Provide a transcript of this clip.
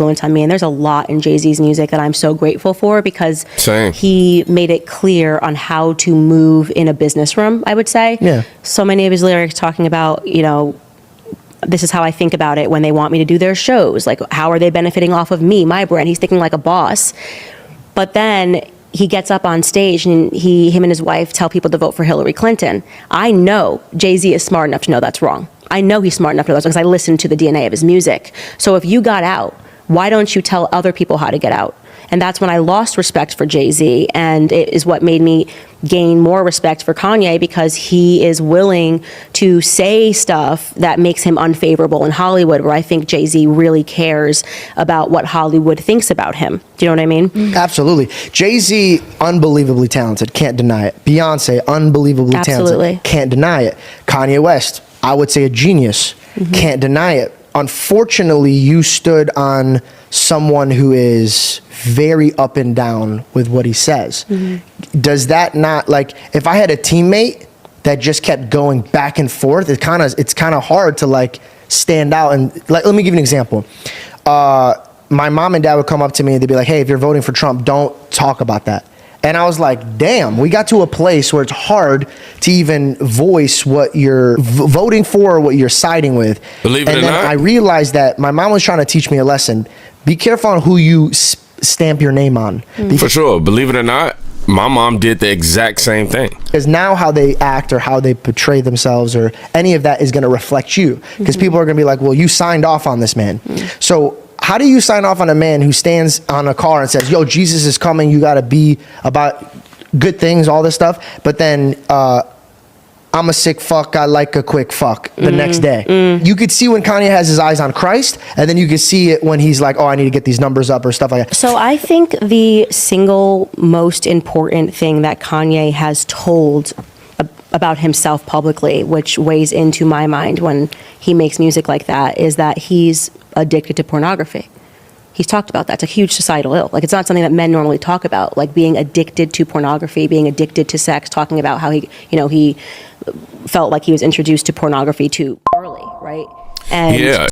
influence on me. And there's a lot in Jay-Z's music that I'm so grateful for, because Same. he made it clear on how to move in a business room, I would say. Yeah. So many of his lyrics talking about, you know, this is how I think about it when they want me to do their shows. Like, how are they benefiting off of me, my brand? He's thinking like a boss. But then he gets up on stage and him and his wife tell people to vote for Hillary Clinton. I know Jay-Z is smart enough to know that's wrong. I know he's smart enough to know that's wrong because I listened to the DNA of his music. So if you got out, why don't you tell other people how to get out? And that's when I lost respect for Jay-Z, and it is what made me gain more respect for Kanye, because he is willing to say stuff that makes him unfavorable in Hollywood, where I think Jay-Z really cares about what Hollywood thinks about him. Do you know what I mean? Absolutely. Jay-Z, unbelievably talented, can't deny it. Beyonce, unbelievably Absolutely. talented, can't deny it. Kanye West, I would say a genius, can't deny it. Unfortunately, you stood on someone who is very up and down with what he says. Does that not, like, if I had a teammate that just kept going back and forth, it's kind of hard to like stand out. And like, let me give you an example. My mom and dad would come up to me and they'd be like, hey, if you're voting for Trump, don't talk about that. And I was like, damn, we got to a place where it's hard to even voice what you're voting for or what you're siding with. Believe it or and then not. I realized that my mom was trying to teach me a lesson. Be careful on who you stamp your name on. For sure. Believe it or not, my mom did the exact same thing. Because now how they act or how they portray themselves or any of that is going to reflect you. Because people are going to be like, well, you signed off on this man. So how do you sign off on a man who stands on a car and says, yo, Jesus is coming, you got to be about good things, all this stuff, but then I'm a sick fuck, I like a quick fuck the next day. You could see when Kanye has his eyes on Christ, and then you could see it when he's like, oh, I need to get these numbers up or stuff like that. So I think the single most important thing that Kanye has told about himself publicly, which weighs into my mind when he makes music like that, is that he's addicted to pornography. He's talked about that. It's a huge societal ill. Like, it's not something that men normally talk about, like being addicted to pornography, being addicted to sex, talking about how he felt like he was introduced to pornography too early, right? And Yeah.